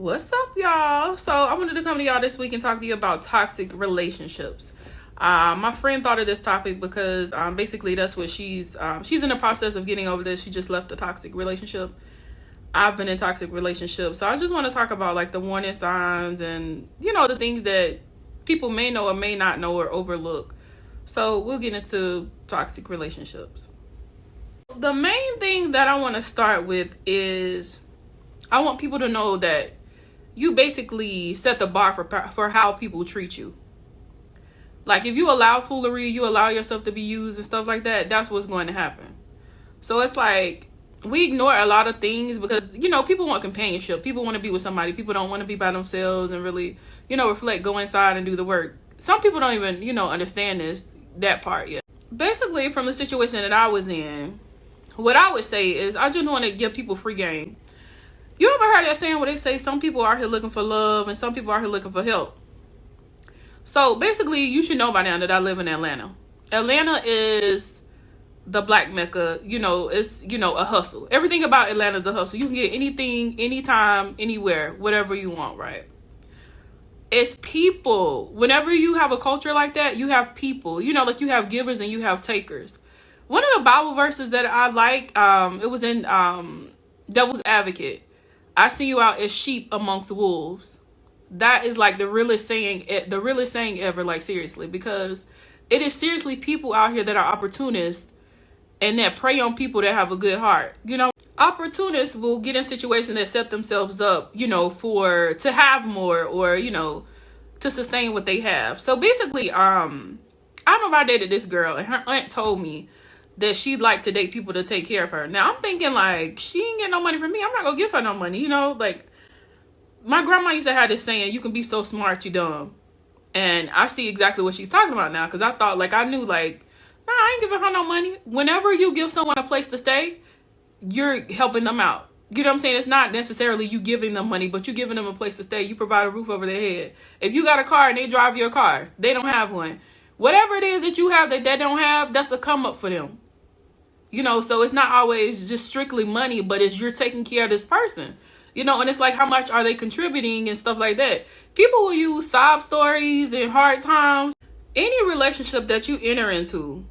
What's up, y'all? So I wanted to come to y'all this week and talk to you about toxic relationships. My friend thought of this topic because basically that's what she's in the process of getting over this. She just left a toxic relationship. I've been in toxic relationships, so I just want to talk about like the warning signs and the things that people may know or may not know or overlook. So we'll get into toxic relationships. The main thing that I want to start with is I want people to know that you basically set the bar for how people treat you. Like if you allow foolery, you allow yourself to be used and stuff like that, that's what's going to happen. So it's like we ignore a lot of things because, people want companionship. People want to be with somebody. People don't want to be by themselves and really, reflect, go inside and do the work. Some people don't even, understand that part yet. Basically, from the situation that I was in, what I would say is I just want to give people free game. You ever heard that saying where they say some people are here looking for love and some people are here looking for help? So basically, you should know by now that I live in Atlanta. Atlanta is the black Mecca. It's, a hustle. Everything about Atlanta is a hustle. You can get anything, anytime, anywhere, whatever you want, right? It's people. Whenever you have a culture like that, you have people. Like you have givers and you have takers. One of the Bible verses that I like, it was in Devil's Advocate. I see you out as sheep amongst wolves. That is like the realest saying ever, like seriously, because it is seriously people out here that are opportunists and that prey on people that have a good heart. Opportunists will get in situations that set themselves up, to have more or, to sustain what they have. So basically, I remember I dated this girl and her aunt told me that she'd like to date people to take care of her. Now I'm thinking like, she ain't get no money from me. I'm not gonna give her no money. Like my grandma used to have this saying, you can be so smart, you dumb. And I see exactly what she's talking about now. Cause I thought like, I knew like, nah, I ain't giving her no money. Whenever you give someone a place to stay, you're helping them out. You know what I'm saying? It's not necessarily you giving them money, but you giving them a place to stay. You provide a roof over their head. If you got a car and they drive your car, they don't have one. Whatever it is that you have that they don't have, that's a come up for them. So it's not always just strictly money, but it's you're taking care of this person. And it's like, how much are they contributing and stuff like that. People will use sob stories and hard times. Any relationship that you enter into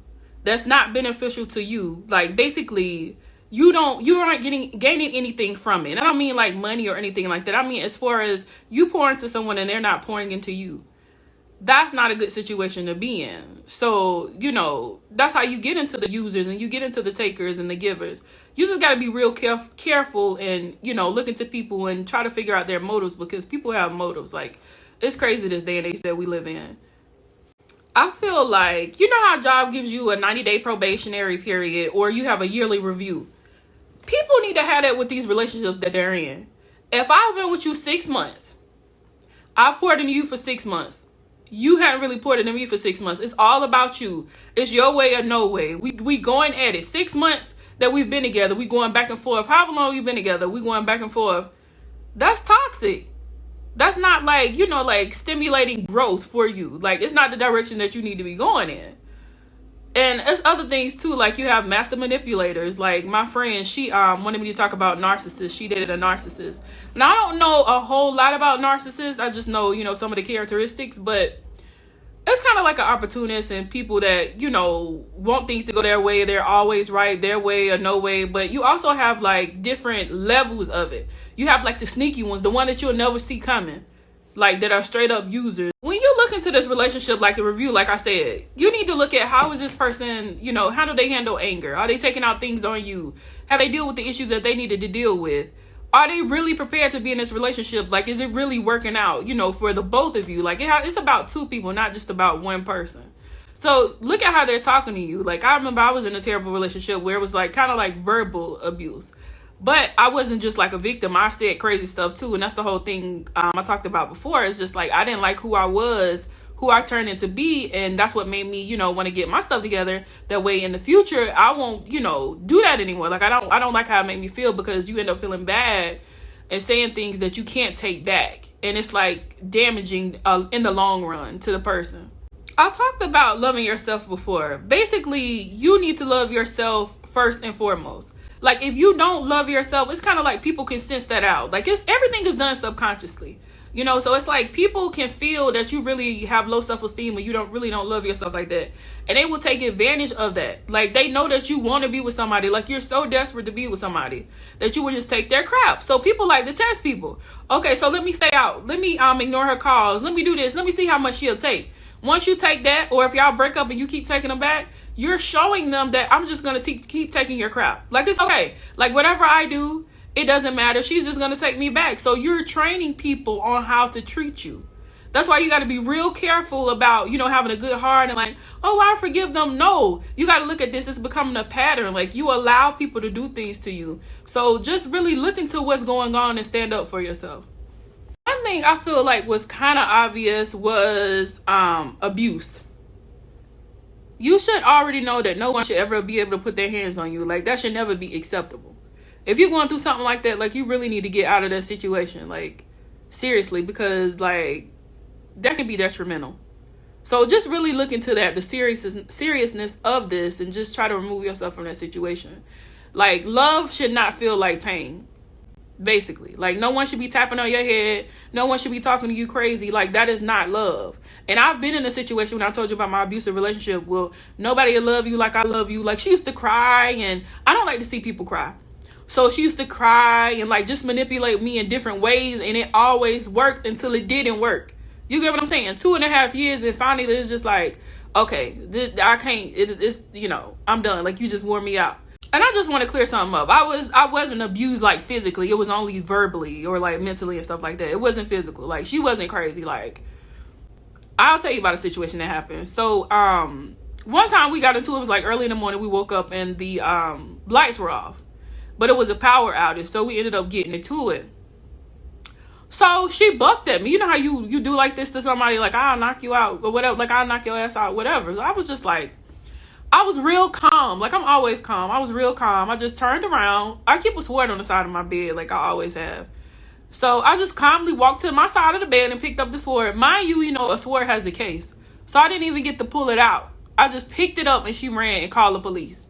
that's not beneficial to you, like basically you aren't gaining anything from it. I don't mean like money or anything like that. I mean, as far as you pour into someone and they're not pouring into you. That's not a good situation to be in. So, that's how you get into the users and you get into the takers and the givers. You just got to be real careful and, look into people and try to figure out their motives because people have motives. Like, it's crazy this day and age that we live in. I feel like, how a job gives you a 90-day probationary period or you have a yearly review. People need to have that with these relationships that they're in. If I've been with you 6 months, I poured into you for 6 months. You hadn't really poured into me for 6 months. It's all about you. It's your way or no way. We going at it. 6 months that we've been together. We going back and forth. However long we've been together, we going back and forth. That's toxic. That's not like, like stimulating growth for you. Like it's not the direction that you need to be going in. And there's other things too. Like you have master manipulators. Like my friend, she wanted me to talk about narcissists. She dated a narcissist. Now I don't know a whole lot about narcissists. I just know, some of the characteristics, but it's kind of like an opportunist and people that, want things to go their way. They're always right, their way or no way. But you also have like different levels of it. You have like the sneaky ones, the one that you'll never see coming, like that are straight up users. When you look into this relationship, like the review, like I said, you need to look at how is this person, how do they handle anger? Are they taking out things on you? Have they dealt with the issues that they needed to deal with? Are they really prepared to be in this relationship? Like, is it really working out, for the both of you? Like, it's about two people, not just about one person. So look at how they're talking to you. Like, I remember I was in a terrible relationship where it was like kind of like verbal abuse. But I wasn't just like a victim. I said crazy stuff too. And that's the whole thing I talked about before. It's just like I didn't like who I was, who I turned into be. And that's what made me, want to get my stuff together. That way in the future, I won't, do that anymore. Like I don't like how it made me feel because you end up feeling bad and saying things that you can't take back. And it's like damaging in the long run to the person. I talked about loving yourself before. Basically, you need to love yourself first and foremost. Like, if you don't love yourself, it's kind of like people can sense that out. Like, everything is done subconsciously. You know, so it's like people can feel that you really have low self-esteem and you don't love yourself like that. And they will take advantage of that. Like, they know that you want to be with somebody. Like, you're so desperate to be with somebody that you would just take their crap. So people like to test people. Okay, so let me stay out. Let me ignore her calls. Let me do this. Let me see how much she'll take. Once you take that, or if y'all break up and you keep taking them back, you're showing them that I'm just going to keep taking your crap. Like, it's okay. Like, whatever I do, it doesn't matter. She's just going to take me back. So you're training people on how to treat you. That's why you got to be real careful about, you know, having a good heart and like, oh, I forgive them. No, you got to look at this. It's becoming a pattern. Like, you allow people to do things to you. So just really look into what's going on and stand up for yourself. One thing I feel like was kind of obvious was abuse. You should already know that no one should ever be able to put their hands on you. Like, that should never be acceptable. If you're going through something like that, like, you really need to get out of that situation. Like, seriously, because, like, that can be detrimental. So just really look into that, the seriousness of this, and just try to remove yourself from that situation. Like, love should not feel like pain, basically. Like, no one should be tapping on your head. No one should be talking to you crazy. Like, that is not love. And I've been in a situation when I told you about my abusive relationship. Well, nobody will love you like I love you. Like, she used to cry, and I don't like to see people cry. So she used to cry and like just manipulate me in different ways, and it always worked until it didn't work. You get what I'm saying? 2.5 years, and finally it's just like, okay, I can't. It's, you know, I'm done. Like, you just wore me out. And I just want to clear something up. I wasn't abused like physically. It was only verbally or like mentally and stuff like that. It wasn't physical. Like, she wasn't crazy. Like, I'll tell you about a situation that happened. So one time we got into it was like early in the morning. We woke up and the lights were off. But it was a power outage, so we ended up getting into it. So she bucked at me. You know how you do like this to somebody, like, I'll knock you out or whatever, like, I'll knock your ass out, whatever. So I was just like, I was real calm. Like, I'm always calm. I was real calm. I just turned around. I keep a sword on the side of my bed, like I always have. So I just calmly walked to my side of the bed and picked up the sword. Mind you, you know, a sword has a case. So I didn't even get to pull it out. I just picked it up and she ran and called the police.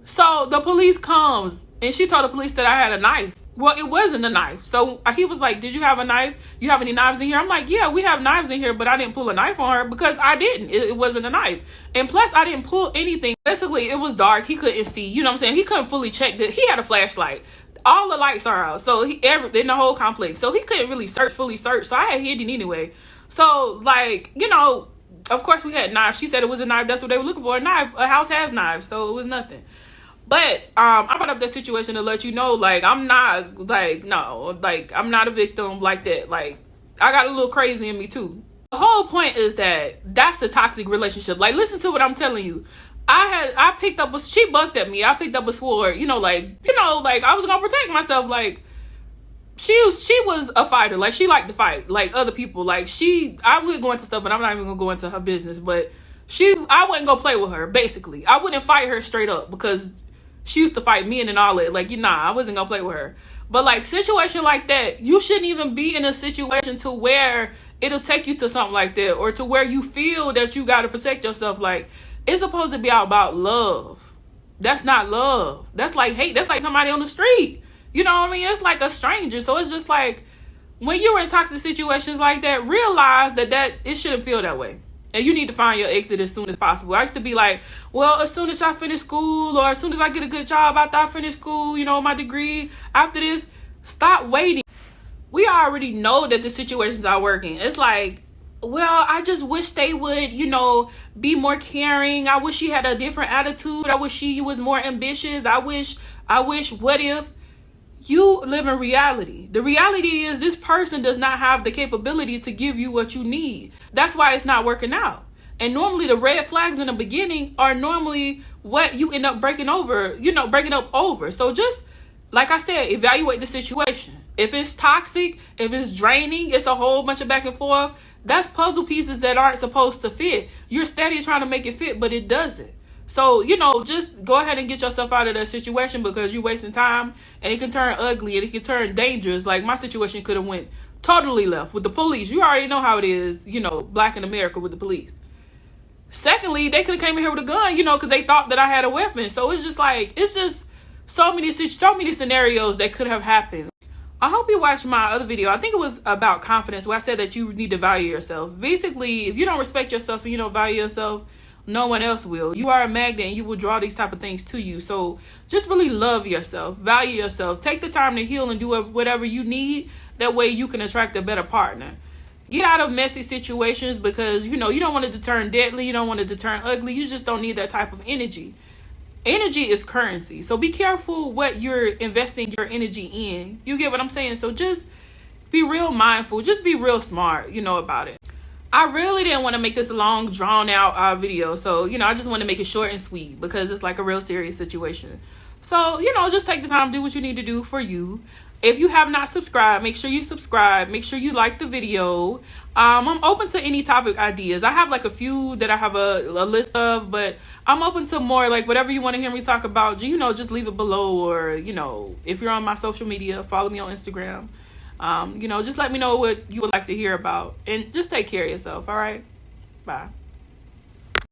So the police comes and she told the police that I had a knife. Well, it wasn't a knife. So he was like, did you have a knife? You have any knives in here? I'm like, yeah, we have knives in here, but I didn't pull a knife on her because I didn't. It wasn't a knife. And plus, I didn't pull anything. Basically, it was dark. He couldn't see. You know what I'm saying? He couldn't fully check that. He had a flashlight. All the lights are out. So in the whole complex. So he couldn't really fully search. So I had hid it anyway. So, like, you know, of course we had knives. She said it was a knife. That's what they were looking for. A knife. A house has knives. So it was nothing. But I brought up that situation to let you know, like, I'm not, like, no, like, I'm not a victim like that. Like, I got a little crazy in me, too. The whole point is that that's the toxic relationship. Like, listen to what I'm telling you. She bucked at me. I picked up a sword, I was going to protect myself. Like, she was a fighter. Like, she liked to fight, like other people. Like, I would go into stuff, but I'm not even going to go into her business. But I wouldn't go play with her, basically. I wouldn't fight her straight up because she used to fight men and all that. Like, I wasn't gonna play with her. But like, situation like that, you shouldn't even be in a situation to where it'll take you to something like that, or to where you feel that you got to protect yourself. Like, it's supposed to be all about love. That's not love. That's like hate. That's like somebody on the street. You know what I mean? It's like a stranger. So it's just like, when you're in toxic situations like that, realize that it shouldn't feel that way. And you need to find your exit as soon as possible. I used to be like, well, as soon as I finish school, or as soon as I get a good job after I finish school, my degree, after this, stop waiting. We already know that the situations are working. It's like, well, I just wish they would, be more caring. I wish she had a different attitude. I wish she was more ambitious. I wish, what if? You live in reality. The reality is this person does not have the capability to give you what you need. That's why it's not working out. And normally the red flags in the beginning are normally what you end up breaking up over. So just, like I said, evaluate the situation. If it's toxic, if it's draining, it's a whole bunch of back and forth. That's puzzle pieces that aren't supposed to fit. You're steady trying to make it fit, but it doesn't. So, just go ahead and get yourself out of that situation, because you're wasting time, and it can turn ugly and it can turn dangerous. Like, my situation could have went totally left with the police. You already know how it is, Black in America with the police. Secondly, they could have came in here with a gun, because they thought that I had a weapon. So it's just so many scenarios that could have happened. I hope you watched my other video. I think it was about confidence, where I said that you need to value yourself. Basically, if you don't respect yourself and you don't value yourself, no one else will. You are a magnet and you will draw these type of things to you. So just really love yourself, value yourself, take the time to heal and do whatever you need. That way you can attract a better partner. Get out of messy situations, because you don't want it to turn deadly, you don't want it to turn ugly. You just don't need that type of energy. Energy is currency, so be careful what you're investing your energy in. You get what I'm saying? So just be real mindful, just be real smart, about it. I really didn't want to make this a long, drawn out video. So, I just want to make it short and sweet, because it's like a real serious situation. So, just take the time, do what you need to do for you. If you have not subscribed, make sure you subscribe. Make sure you like the video. I'm open to any topic ideas. I have like a few that I have a list of, but I'm open to more, like whatever you want to hear me talk about. Just leave it below, or, if you're on my social media, follow me on Instagram. Just let me know what you would like to hear about, and just take care of yourself. All right. Bye.